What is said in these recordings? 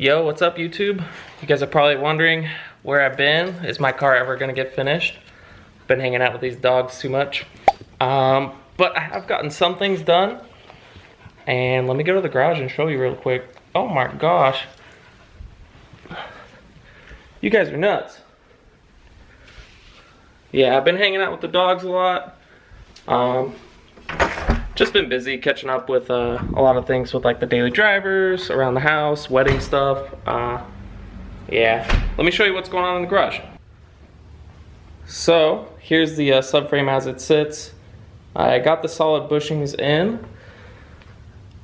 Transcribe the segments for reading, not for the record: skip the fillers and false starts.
Yo, what's up YouTube? You guys are probably wondering where I've been. Is my car ever gonna get finished? Been hanging out with these dogs too much. But I have gotten some things done. And let me go to the garage and show you real quick. Oh my gosh. You guys are nuts. Yeah, I've been hanging out with the dogs a lot. Just been busy catching up with a lot of things with like the daily drivers, around the house, wedding stuff. Yeah, let me show you what's going on in the garage. So here's the subframe as it sits. I got the solid bushings in.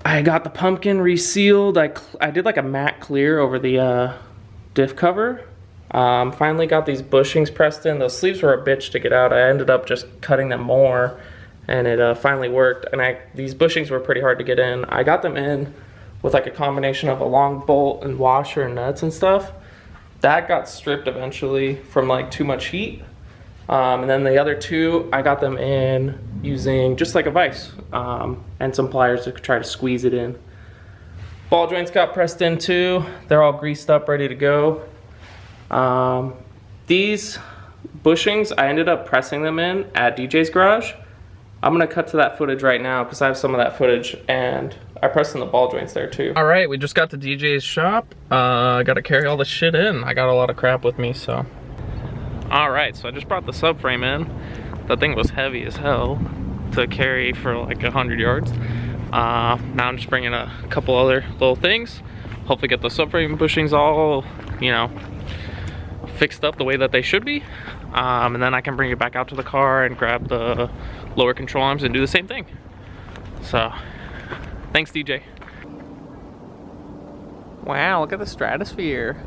I got the pumpkin resealed. I did like a matte clear over the diff cover. Finally got these bushings pressed in. Those sleeves were a bitch to get out. I ended up just cutting them more, and it finally worked. And these bushings were pretty hard to get in. I got them in with like a combination of a long bolt and washer and nuts and stuff. That got stripped eventually from like too much heat. And then the other two, I got them in using just like a vise and some pliers to try to squeeze it in. Ball joints got pressed in too. They're all greased up, ready to go. These bushings, I ended up pressing them in at DJ's garage. I'm gonna cut to that footage right now because I have some of that footage, and I pressed in the ball joints there too. All right, we just got to DJ's shop. I gotta carry all this shit in. I got a lot of crap with me, so. All right, so I just brought the subframe in. That thing was heavy as hell to carry for like 100 yards. Now I'm just bringing a couple other little things. Hopefully get the subframe bushings all, you know, fixed up the way that they should be. And then I can bring it back out to the car and grab the lower control arms and do the same thing. So, thanks DJ. Wow, look at the stratosphere.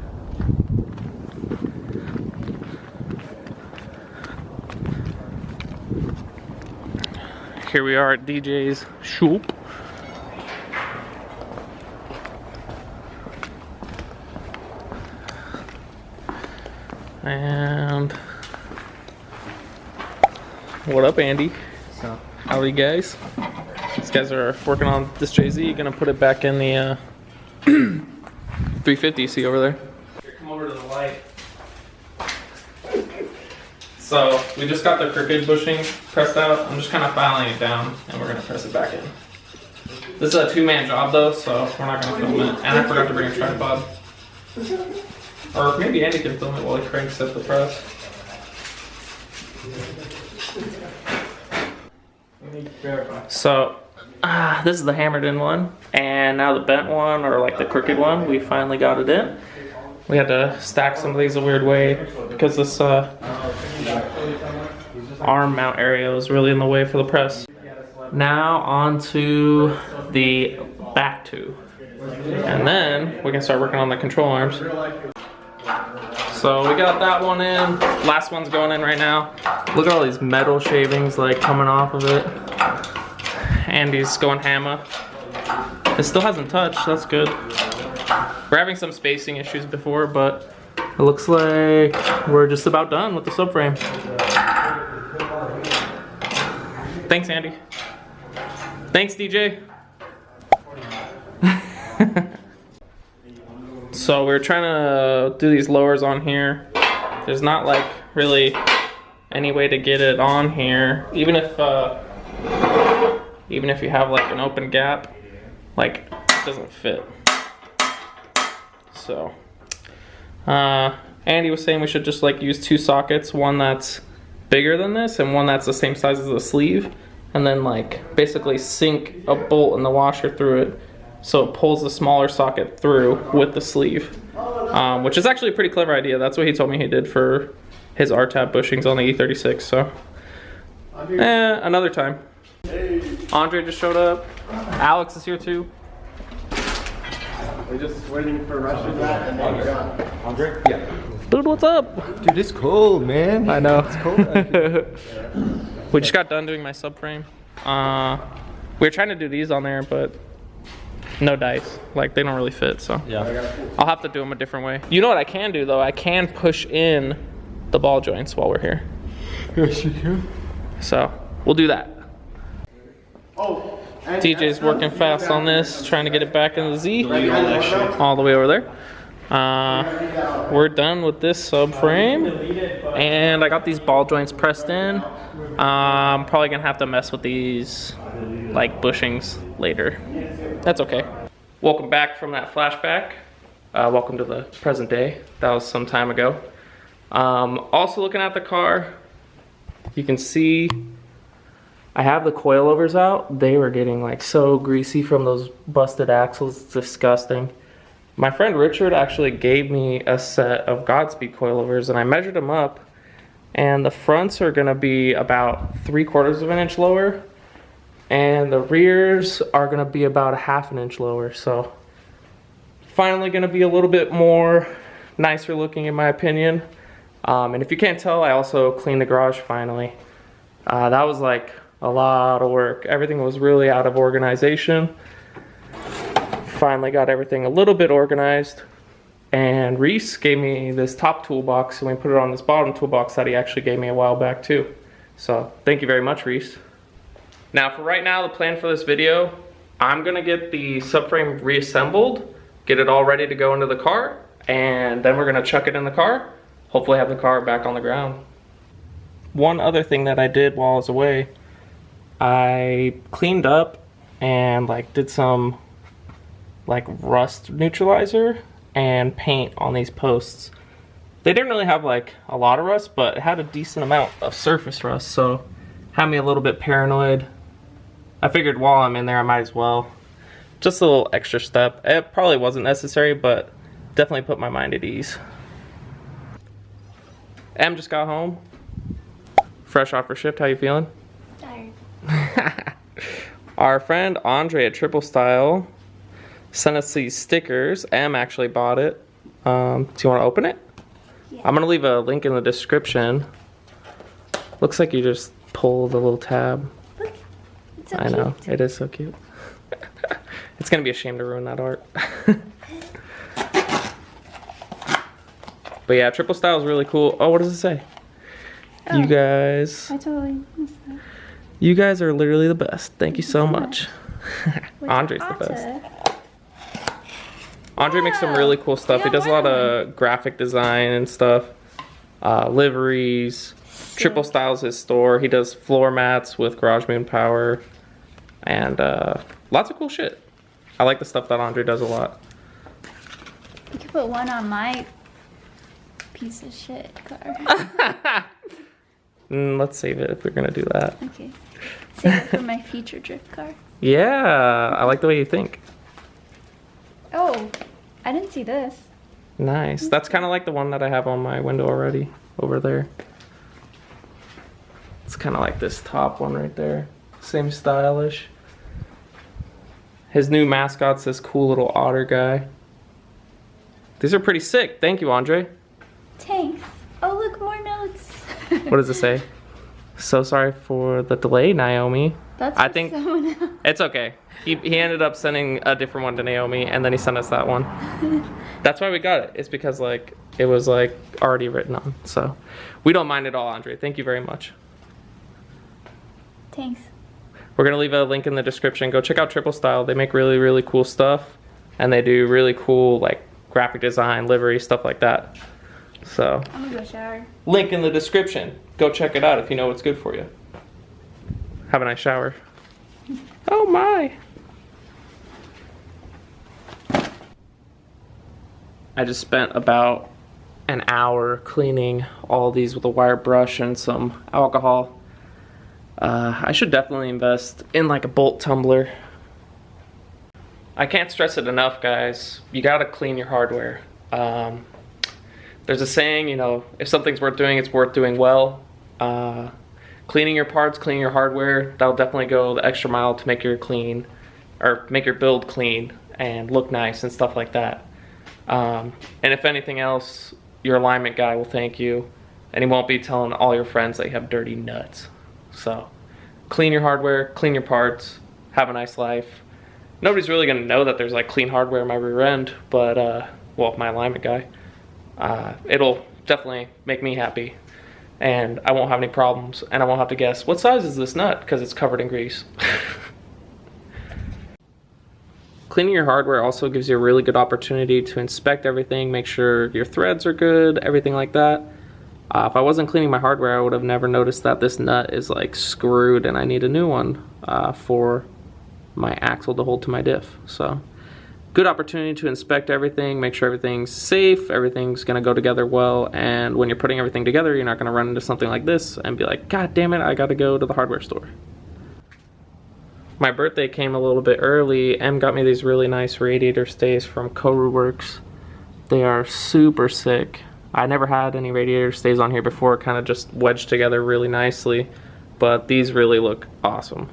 Here we are at DJ's shop. And what up, Andy? So, how are you guys? These guys are working on this JZ. Gonna put it back in the 350 you see over there. Here, come over to the light. So we just got the crooked bushing pressed out. I'm just kind of filing it down, and we're gonna press it back in. This is a two-man job though, so we're not gonna film it. And I forgot to bring a tripod. Or maybe Andy can film it while he cranks up the press. So, this is the hammered in one, and now the bent one, or like the crooked one, we finally got it in. We had to stack some of these a weird way because this arm mount area was really in the way for the press. Now on to the back two. And then we can start working on the control arms. So we got that one in. Last one's going in right now. Look at all these metal shavings like coming off of it. Andy's going hammer. It still hasn't touched, that's good. We're having some spacing issues before, but it looks like we're just about done with the subframe. Thanks, Andy. Thanks, DJ. So we're trying to do these lowers on here. There's not like really any way to get it on here. Even if you have like an open gap, like it doesn't fit. So, Andy was saying we should just like use two sockets, one that's bigger than this and one that's the same size as the sleeve, and then like basically sink a bolt in the washer through it so it pulls the smaller socket through with the sleeve, which is actually a pretty clever idea. That's what he told me he did for his R-tab bushings on the E36, so another time. Andre just showed up. Alex is here too. we're just waiting for Russian. Andre? Yeah. Dude, what's up? Dude, it's cold, man. I know. It's cold. We just got done doing my subframe. We were trying to do these on there, but no dice. Like, they don't really fit, so. Yeah. I'll have to do them a different way. You know what I can do, though? I can push in the ball joints while we're here. Yes, you can. So, we'll do that. Oh. TJ's working fast on this, trying to get it back in the Z. All the way over there. We're done with this subframe, and I got these ball joints pressed in. I'm probably gonna have to mess with these like bushings later. That's okay. Welcome back from that flashback. Welcome to the present day. That was some time ago. Also looking at the car, you can see I have the coilovers out. They were getting like so greasy from those busted axles. It's disgusting. My friend Richard actually gave me a set of Godspeed coilovers, and I measured them up, and the fronts are gonna be about 3/4 of an inch lower, and the rears are gonna be about 1/2 inch lower. So finally gonna be a little bit more nicer looking in my opinion. And if you can't tell, I also cleaned the garage finally. That was like a lot of work. Everything was really out of organization. Finally got everything a little bit organized, and Reese gave me this top toolbox, and we put it on this bottom toolbox that he actually gave me a while back too. So thank you very much, Reese. Now for right now, the plan for this video, I'm gonna get the subframe reassembled, get it all ready to go into the car, and then we're gonna chuck it in the car, hopefully have the car back on the ground. One other thing that I did while I was away, I cleaned up and like did some like rust neutralizer and paint on these posts. They didn't really have like a lot of rust, but it had a decent amount of surface rust, so had me a little bit paranoid. I figured while I'm in there I might as well. Just a little extra step. It probably wasn't necessary, but definitely put my mind at ease. Em just got home. Fresh off her shift, how you feeling? Tired. Our friend Andre at TRIPLESTYLE sent us these stickers. Em actually bought it. Do you want to open it? Yeah. I'm gonna leave a link in the description. Looks like you just pull the little tab. Look, it's so I know, cute. it is so cute. It's gonna be a shame to ruin that art. But yeah, TRIPLESTYLE is really cool. Oh, what does it say? Oh, You guys, I totally missed that. you guys are literally the best. Thank you so much. With Andre's the Ata. best. Andre makes some really cool stuff. He does a lot of graphic design and stuff. Liveries. TRIPLESTYLE's his store. He does floor mats with Garage Moon power. And lots of cool shit. I like the stuff that Andre does a lot. You could put one on my piece of shit car. Let's save it if we're gonna do that. Okay. Save it for my future drift car. Yeah, I like the way you think. Oh, I didn't see this. Nice. That's kind of like the one that I have on my window already over there. It's kind of like this top one right there. Same stylish. His new mascot's this cool little otter guy. These are pretty sick. Thank you, Andre. Thanks. Oh, look, more notes. What does it say? So sorry for the delay, Naomi. That's I for think someone else. it's okay. He ended up sending a different one to Naomi, and then he sent us that one. That's why we got it. It's because like it was like already written on. So we don't mind at all, Andre. Thank you very much. Thanks. We're gonna leave a link in the description. Go check out TRIPLESTYLE. They make really, really cool stuff, and they do really cool like graphic design, livery, stuff like that. So I'm gonna go shower. link in the description. Go check it out if you know what's good for you. Have a nice shower. Oh my. I just spent about an hour cleaning all these with a wire brush and some alcohol. I should definitely invest in like a bolt tumbler. I can't stress it enough, guys. You gotta clean your hardware. There's a saying, you know, if something's worth doing, it's worth doing well. Cleaning your parts, cleaning your hardware, that'll definitely go the extra mile to make your clean, or make your build clean and look nice and stuff like that. And if anything else, your alignment guy will thank you, and he won't be telling all your friends that you have dirty nuts. So, clean your hardware, clean your parts, have a nice life. Nobody's really gonna know that there's like clean hardware in my rear end, but well, my alignment guy. It'll definitely make me happy, and I won't have any problems, and I won't have to guess what size is this nut because it's covered in grease. cleaning your hardware also gives you a really good opportunity to inspect everything, make sure your threads are good, everything like that. If I wasn't cleaning my hardware, I would have never noticed that this nut is like screwed and I need a new one for my axle to hold to my diff. So good opportunity to inspect everything, make sure everything's safe, everything's gonna go together well, and when you're putting everything together, you're not gonna run into something like this and be like, God damn it, I gotta go to the hardware store. My birthday came a little bit early. Em got me these really nice radiator stays from Koru Works. They are super sick. I never had any radiator stays on here before, kind of just wedged together really nicely, but these really look awesome.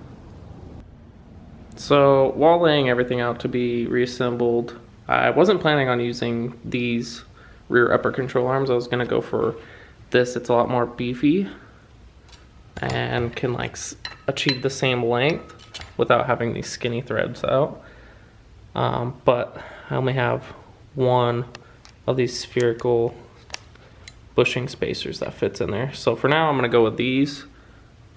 So while laying everything out to be reassembled, I wasn't planning on using these rear upper control arms. I was gonna go for this. It's a lot more beefy and can like achieve the same length without having these skinny threads out. But I only have one of these spherical bushing spacers that fits in there. So for now I'm gonna go with these,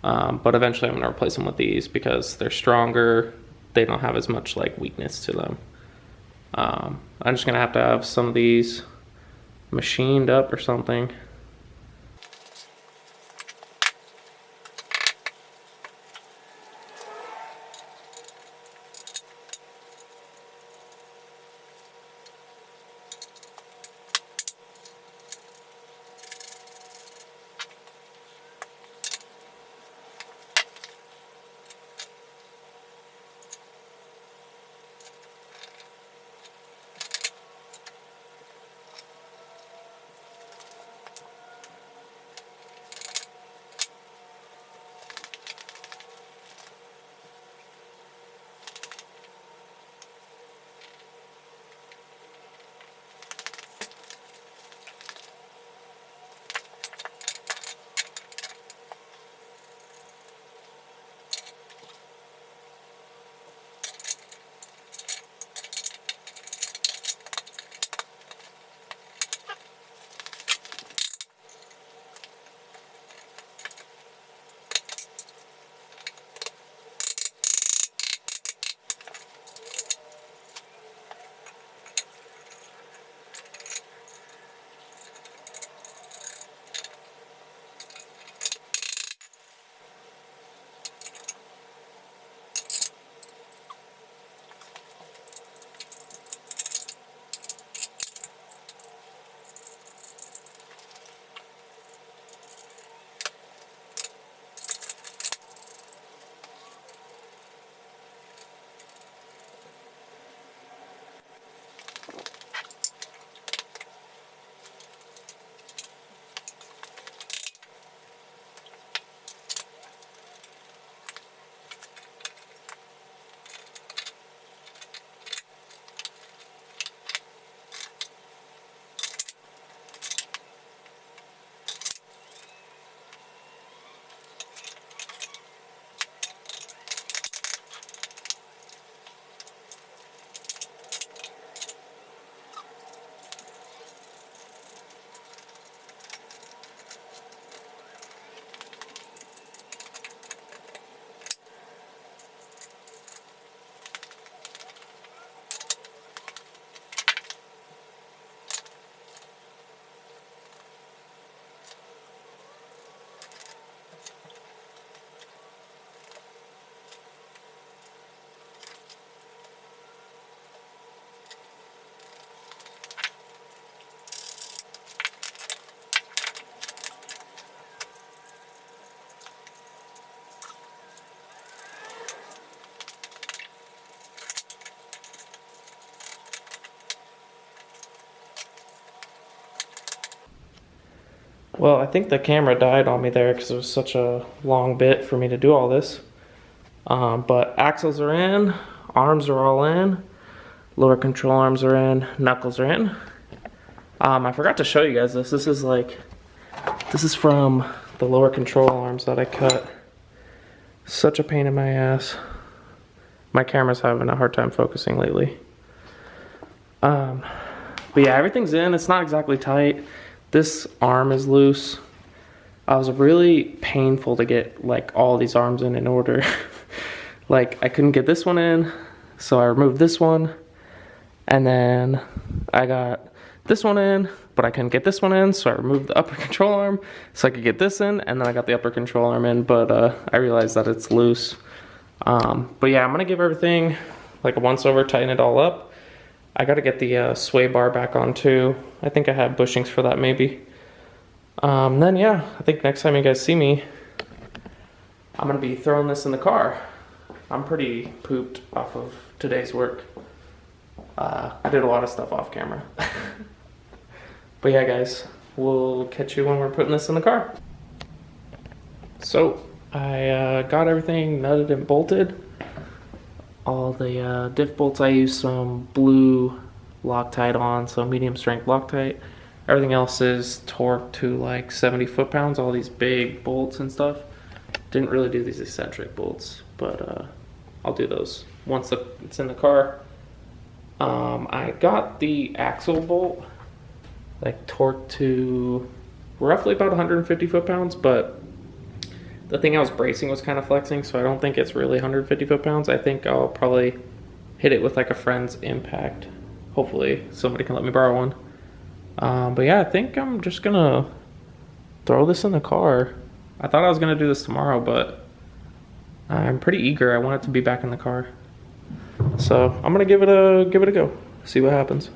but eventually I'm gonna replace them with these because they're stronger. They don't have as much like weakness to them. I'm just gonna have to have some of these machined up or something. Well, I think the camera died on me there because it was such a long bit for me to do all this. But axles are in, arms are all in, lower control arms are in, knuckles are in. I forgot to show you guys this. This is from the lower control arms that I cut. Such a pain in my ass. My camera's having a hard time focusing lately. But yeah, everything's in. It's not exactly tight. This arm is loose. It was really painful to get like all these arms in order. Like I couldn't get this one in, So I removed this one, and then I got this one in, but I couldn't get this one in, so I removed the upper control arm so I could get this in, and then I got the upper control arm in, but I realized that it's loose. But yeah, I'm gonna give everything like a once over, tighten it all up. I gotta get the sway bar back on too. I think I have bushings for that maybe. Then yeah, I think next time you guys see me, I'm gonna be throwing this in the car. I'm pretty pooped off of today's work. I did a lot of stuff off camera. But yeah guys, we'll catch you when we're putting this in the car. So I got everything nutted and bolted. All the diff bolts, I used some blue Loctite on, so medium strength Loctite. Everything else is torqued to like 70 foot-pounds, all these big bolts and stuff. Didn't really do these eccentric bolts, but I'll do those once it's in the car. I got the axle bolt like torqued to roughly about 150 foot-pounds, but the thing I was bracing was kind of flexing, so I don't think it's really 150 foot-pounds. I think I'll probably hit it with like a friend's impact. Hopefully somebody can let me borrow one. But yeah, I think I'm just gonna throw this in the car. I thought I was gonna do this tomorrow, but I'm pretty eager. I want it to be back in the car. So I'm gonna give it a go. See what happens.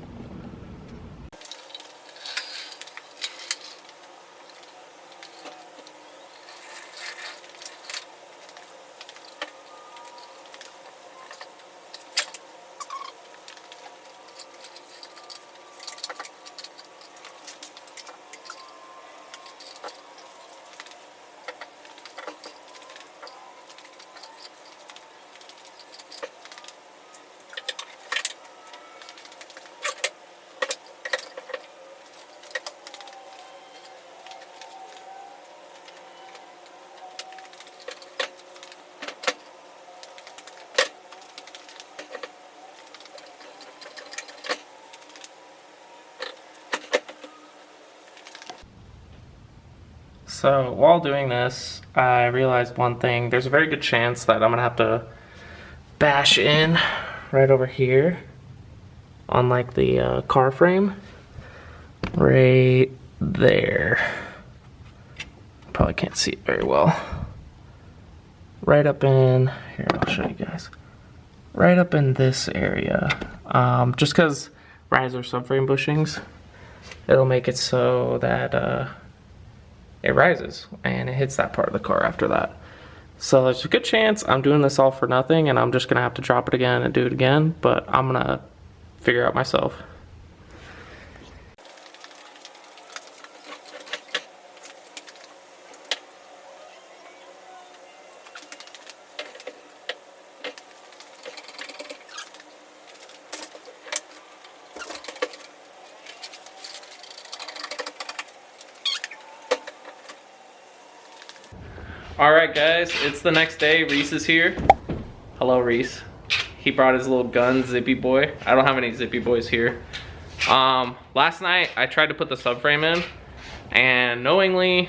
So while doing this, I realized one thing. There's a very good chance that I'm gonna have to bash in right over here on like the car frame. Right there. Probably can't see it very well. Right up in, here I'll show you guys. Right up in this area. Just because riser subframe bushings, it'll make it so that it rises and it hits that part of the car after that. So there's a good chance I'm doing this all for nothing and I'm just gonna have to drop it again and do it again, but I'm gonna figure out myself. Alright guys, it's the next day. Reese is here. Hello Reese. He brought his little gun, Zippy Boy. I don't have any Zippy Boys here. Last night I tried to put the subframe in, and knowingly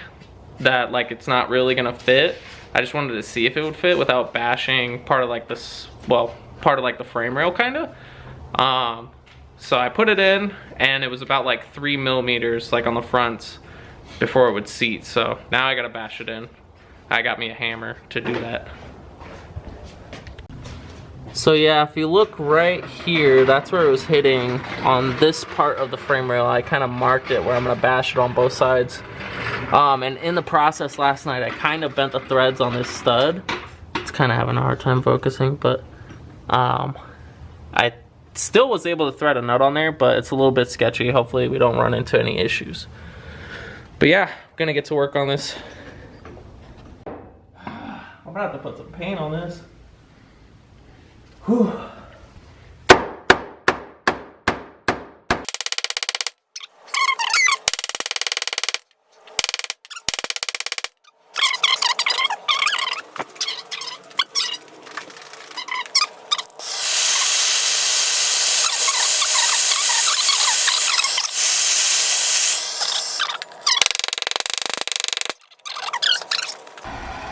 that like it's not really gonna fit, I just wanted to see if it would fit without bashing part of like this, well, part of like the frame rail kinda. So I put it in and it was about like 3 millimeters like on the front before it would seat. So now I gotta bash it in. I got me a hammer to do that. So yeah, if you look right here, that's where it was hitting on this part of the frame rail. I kind of marked it where I'm gonna bash it on both sides. And in the process last night, I kind of bent the threads on this stud. It's kind of having a hard time focusing, but I still was able to thread a nut on there, but it's a little bit sketchy. Hopefully we don't run into any issues. But yeah, I'm gonna get to work on this. I'm gonna have to put some paint on this. Whew.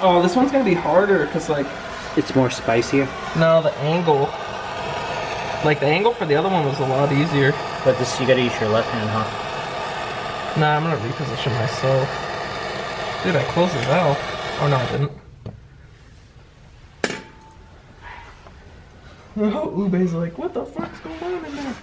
Oh, this one's gonna be harder because like It's more spicier. no, the angle. Like the angle for the other one was a lot easier. But this, you gotta use your left hand, huh? Nah, I'm gonna reposition myself. Dude, I closed the valve. Oh no, I didn't. Oh, Ube's like, what the fuck's going on in there?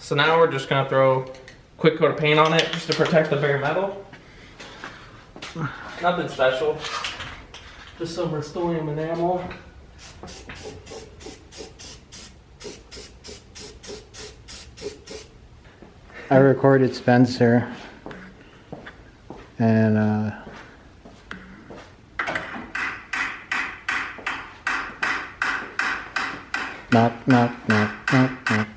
So now we're just gonna throw a quick coat of paint on it just to protect the bare metal. Nothing special. Just some Rust-Oleum enamel. I recorded Spencer and knock, knock, knock, knock, knock.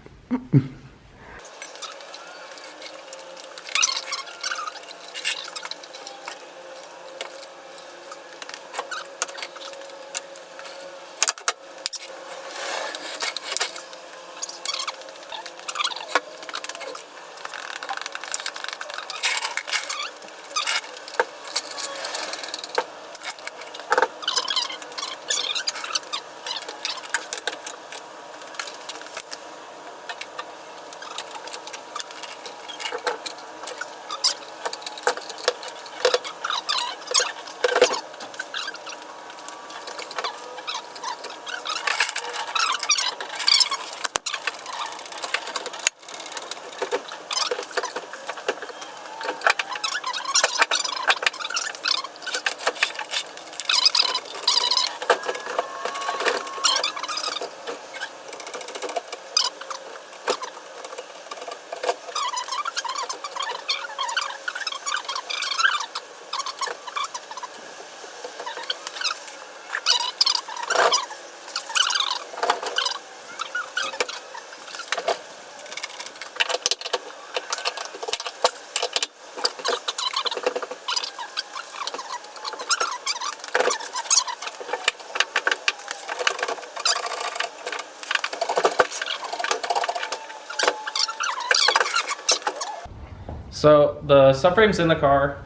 So the subframe's in the car.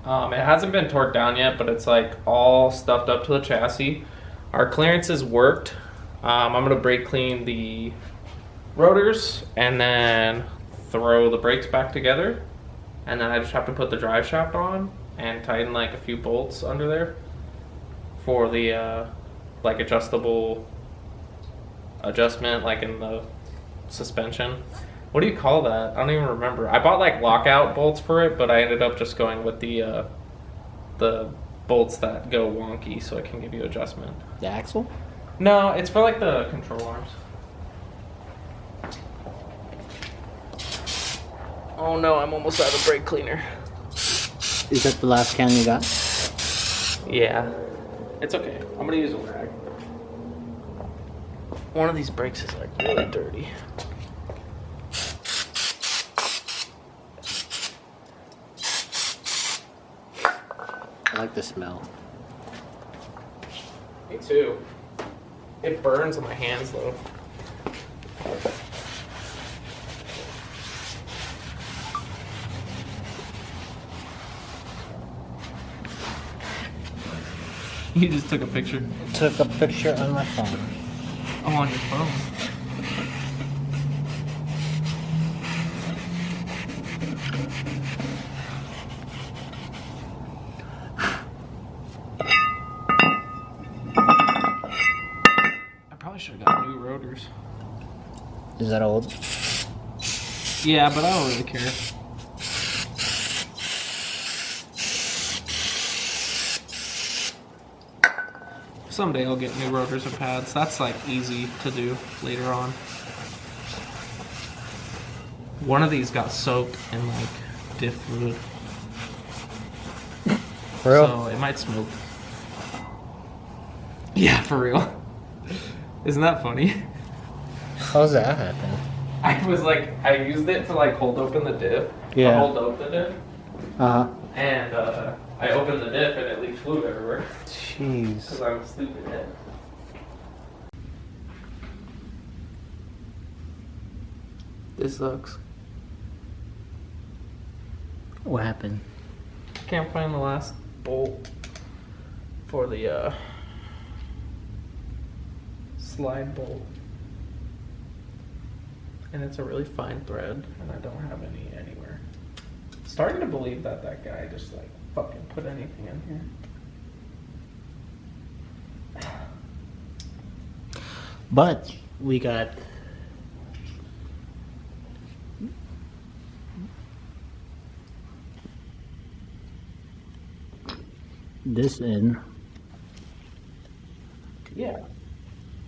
It hasn't been torqued down yet, but it's like all stuffed up to the chassis. Our clearances worked. I'm gonna brake clean the rotors and then throw the brakes back together. And then I just have to put the drive shaft on and tighten like a few bolts under there for the like adjustable adjustment like in the suspension. What do you call that? I don't even remember. I bought like lockout bolts for it, but I ended up just going with the bolts that go wonky so it can give you adjustment. The axle? No, it's for like the control arms. Oh no, I'm almost out of brake cleaner. Is that the last can you got? Yeah, it's okay. I'm gonna use a rag. One of these brakes is like really dirty. I like the smell. Me too. It burns on my hands though. You just took a picture. Took a picture on my phone. I'm on your phone. I probably should have got new rotors. Is that old? Yeah, but I don't really care. Someday I'll get new rotors and pads. That's like easy to do later on. One of these got soaked in like diff fluid. For real? So it might smoke. Yeah, for real. Isn't that funny? How's that happen? I was like, I used it to like hold open the diff. Yeah. Hold open the diff. Uh-huh. And I opened the diff and it leaked fluid everywhere. Jeez. Because I'm a stupid head. This sucks. What happened? Can't find the last bolt for the slide bolt. And it's a really fine thread, and I don't have any anywhere. Starting to believe that that guy just like fucking put anything in here. But we got this in. Yeah.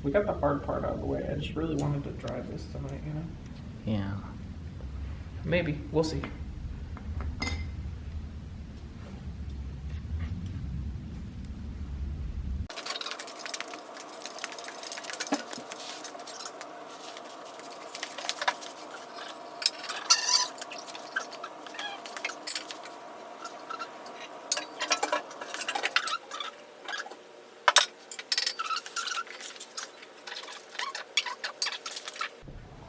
We got the hard part out of the way. I just really wanted to drive this tonight, you know? Yeah. Maybe. We'll see.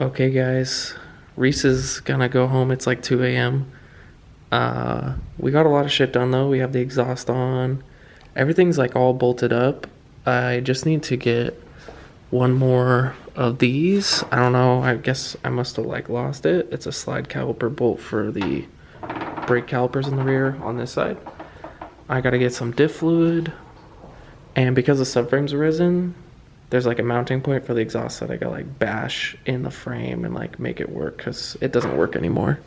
Okay guys, Reese is gonna go home. It's like 2 a.m. We got a lot of shit done though. We have the exhaust on. Everything's like all bolted up. I just need to get one more of these. I don't know, I guess I must have like lost it. It's a slide caliper bolt for the brake calipers in the rear on this side. I gotta get some diff fluid. And because the subframe's arisen, there's like a mounting point for the exhaust that I gotta like bash in the frame and like make it work because it doesn't work anymore.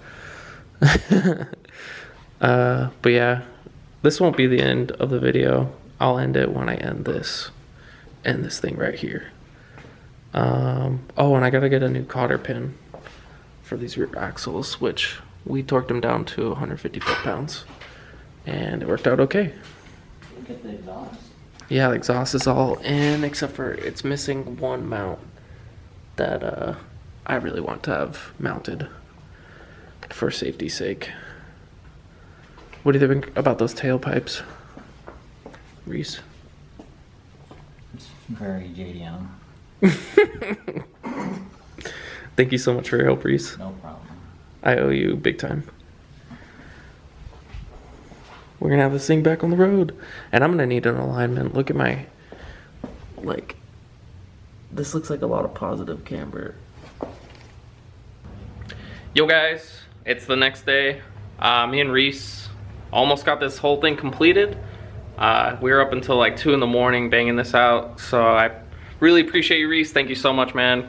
But yeah, this won't be the end of the video. I'll end it when I end this thing right here. Oh, and I gotta get a new cotter pin for these rear axles, which we torqued them down to 150 foot-pounds, and it worked out okay. Get the exhaust. Yeah, the exhaust is all in, except for it's missing one mount that I really want to have mounted for safety's sake. What do you think about those tailpipes, Reese? It's very JDM. Thank you so much for your help, Reese. No problem. I owe you big time. We're gonna have this thing back on the road. And I'm gonna need an alignment. Look at my, like, this looks like a lot of positive camber. Yo guys, it's the next day. Me and Reese almost got this whole thing completed. We were up until like 2 in the morning banging this out. So I really appreciate you, Reese. Thank you so much, man.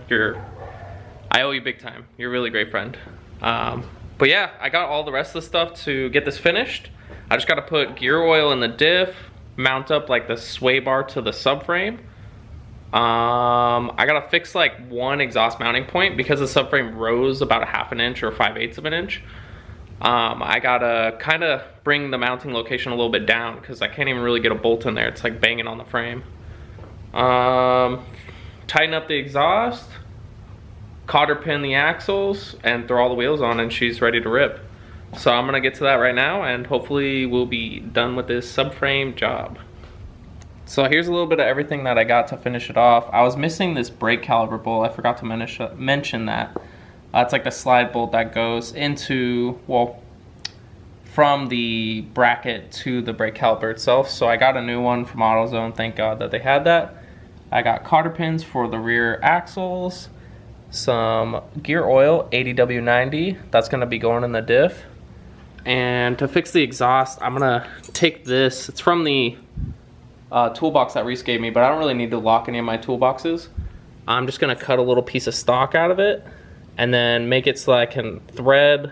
I owe you big time. You're a really great friend. But yeah, I got all the rest of the stuff to get this finished. I just got to put gear oil in the diff, mount up like the sway bar to the subframe. I got to fix like one exhaust mounting point because the subframe rose about a ½ inch or 5/8 of an inch. I got to kind of bring the mounting location a little bit down because I can't even really get a bolt in there. It's like banging on the frame. Tighten up the exhaust, cotter pin the axles, and throw all the wheels on, and she's ready to rip. So I'm gonna get to that right now, and hopefully we'll be done with this subframe job. So here's a little bit of everything that I got to finish it off. I was missing this brake caliper bolt. I forgot to mention that. It's like the slide bolt that goes into, well, from the bracket to the brake caliper itself. So I got a new one from AutoZone. Thank God that they had that. I got cotter pins for the rear axles, some gear oil, 80W90. That's gonna be going in the diff. And to fix the exhaust, I'm gonna take this. It's from the toolbox that Reese gave me, but I don't really need to lock any of my toolboxes. I'm just gonna cut a little piece of stock out of it and then make it so I can thread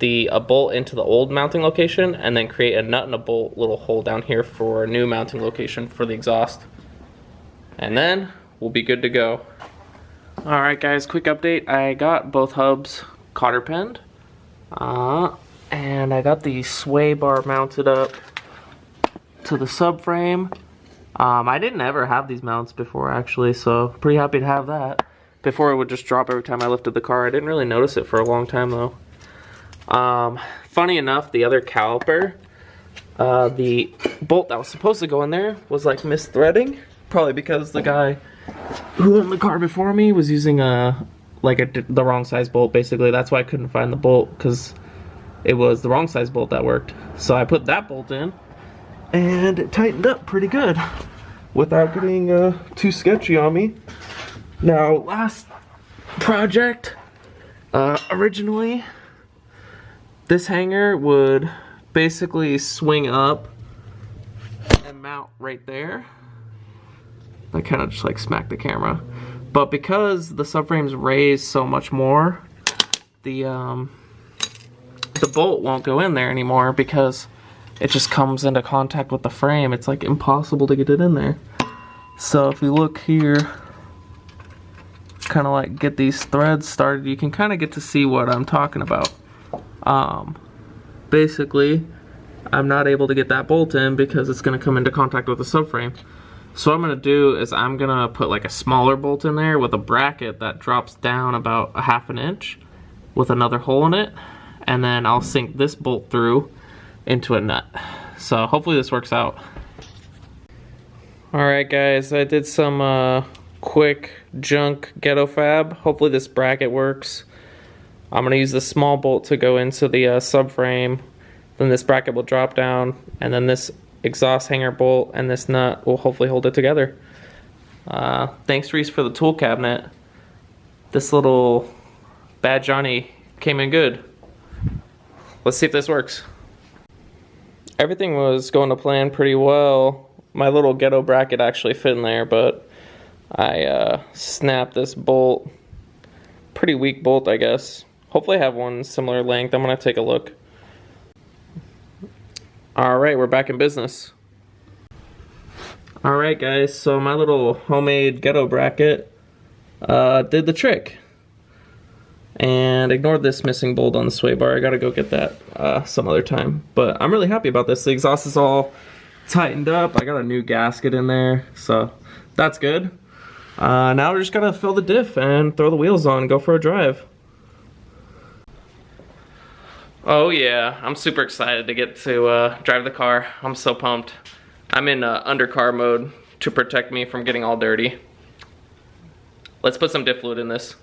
a bolt into the old mounting location and then create a nut and a bolt little hole down here for a new mounting location for the exhaust. And then we'll be good to go. All right guys, quick update. I got both hubs cotter pinned. And I got the sway bar mounted up to the subframe. I didn't ever have these mounts before actually, so pretty happy to have that. Before it would just drop every time I lifted the car. I didn't really notice it for a long time though. Funny enough, the other caliper, the bolt that was supposed to go in there was like misthreading. Probably because the guy who owned the car before me was using the wrong size bolt basically. That's why I couldn't find the bolt, because it was the wrong size bolt that worked. So I put that bolt in and it tightened up pretty good without getting too sketchy on me. Now, last project, originally, this hanger would basically swing up and mount right there. I kind of just like smacked the camera. But because the subframe's raised so much more, the bolt won't go in there anymore because it just comes into contact with the frame. It's like impossible to get it in there. So if you look here, kind of like get these threads started, you can kind of get to see what I'm talking about. Basically, I'm not able to get that bolt in because it's going to come into contact with the subframe. So what I'm going to do is I'm going to put like a smaller bolt in there with a bracket that drops down about a ½ an inch with another hole in it, and then I'll sink this bolt through into a nut. So hopefully this works out. Alright guys, I did some quick junk ghetto fab. Hopefully this bracket works. I'm going to use the small bolt to go into the subframe, then this bracket will drop down, and then this exhaust hanger bolt and this nut will hopefully hold it together. Thanks Reese for the tool cabinet. This little Bad Johnny came in good. Let's see if this works. Everything was going to plan pretty well. My little ghetto bracket actually fit in there, but I snapped this bolt. Pretty weak bolt, I guess. Hopefully I have one similar length. I'm gonna take a look. Alright, we're back in business. Alright guys, so my little homemade ghetto bracket did the trick. And ignored this missing bolt on the sway bar. I gotta go get that some other time. But I'm really happy about this. The exhaust is all tightened up. I got a new gasket in there, so that's good. Now we're just gonna fill the diff and throw the wheels on and go for a drive. Oh yeah, I'm super excited to get to drive the car. I'm so pumped. I'm in undercar mode to protect me from getting all dirty. Let's put some diff fluid in this.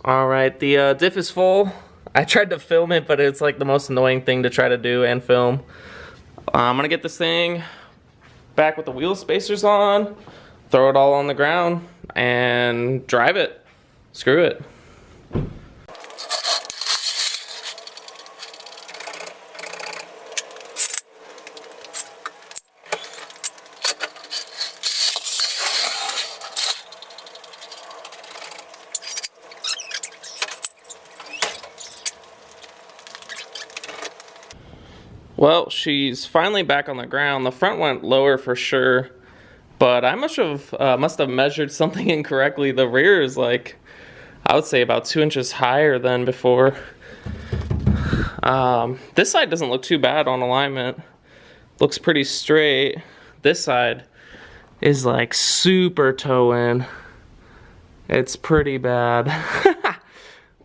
Alright, the diff is full. I tried to film it, but it's like the most annoying thing to try to do and film. I'm gonna get this thing back with the wheel spacers on, throw it all on the ground, and drive it. Screw it. Well, she's finally back on the ground. The front went lower for sure, but I must have measured something incorrectly. The rear is like, I would say about 2 inches higher than before. This side doesn't look too bad on alignment. Looks pretty straight. This side is like super toe in. It's pretty bad.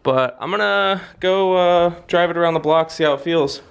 But I'm gonna go drive it around the block, see how it feels.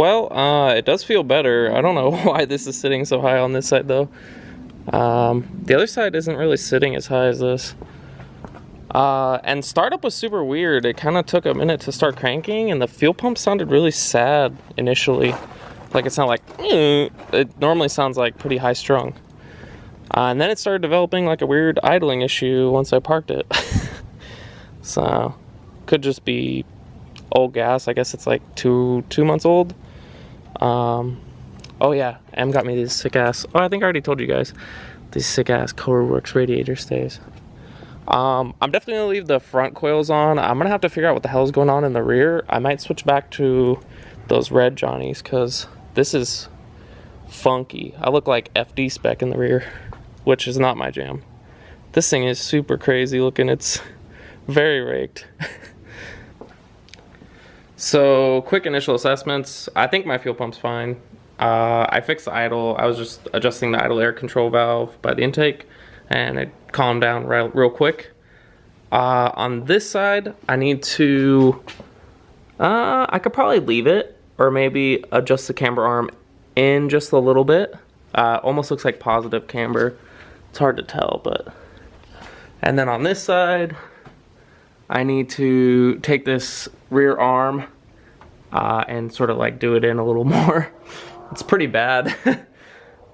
Well, it does feel better. I don't know why this is sitting so high on this side though. The other side isn't really sitting as high as this. And startup was super weird. It kind of took a minute to start cranking, and the fuel pump sounded really sad initially. Like it sounded like, it normally sounds like pretty high strung. And then it started developing like a weird idling issue once I parked it. So, could just be old gas. I guess it's like two months old. Oh yeah, Em got me these sick ass, I think I already told you guys, these sick ass CoreWorks radiator stays. I'm definitely gonna leave the front coils on. I'm gonna have to figure out what the hell is going on in the rear. I might switch back to those red Johnnies because this is funky. I look like FD spec in the rear, which is not my jam. This thing is super crazy looking. It's very raked. So quick initial assessments. I think my fuel pump's fine. I fixed the idle. I was just adjusting the idle air control valve by the intake, and it calmed down real quick. On this side, I need to, I could probably leave it or maybe adjust the camber arm in just a little bit. Almost looks like positive camber. It's hard to tell, but. And then on this side, I need to take this rear arm and sort of like do it in a little more. It's pretty bad.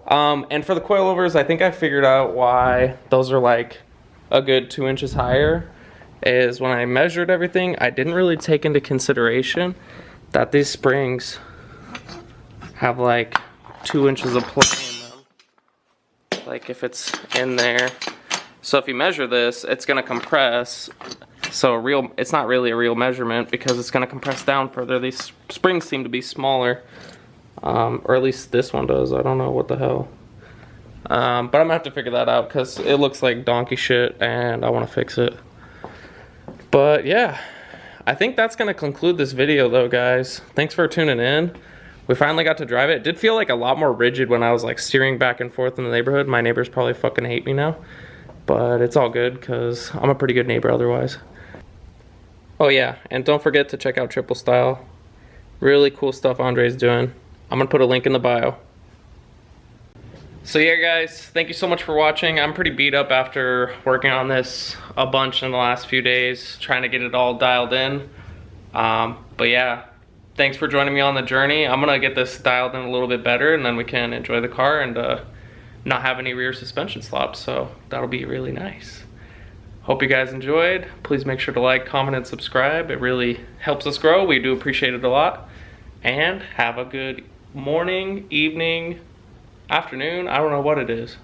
And for the coilovers, I think I figured out why those are like a good 2 inches higher. Is when I measured everything, I didn't really take into consideration that these springs have like 2 inches of play in them. Like if it's in there. So if you measure this, it's gonna compress. So it's not really a real measurement because it's gonna compress down further. These springs seem to be smaller. Or at least this one does. I don't know what the hell. But I'm gonna have to figure that out because it looks like donkey shit and I wanna fix it. But yeah, I think that's gonna conclude this video though, guys. Thanks for tuning in. We finally got to drive it. It did feel like a lot more rigid when I was like steering back and forth in the neighborhood. My neighbors probably fucking hate me now. But it's all good because I'm a pretty good neighbor otherwise. Oh yeah, and don't forget to check out TRIPLESTYLE. Really cool stuff Andre's doing. I'm gonna put a link in the bio. So yeah guys, thank you so much for watching. I'm pretty beat up after working on this a bunch in the last few days, trying to get it all dialed in. But yeah, thanks for joining me on the journey. I'm gonna get this dialed in a little bit better and then we can enjoy the car and not have any rear suspension slops, so that'll be really nice. Hope you guys enjoyed. Please make sure to like, comment, and subscribe. It really helps us grow. We do appreciate it a lot. And have a good morning, evening, afternoon. I don't know what it is.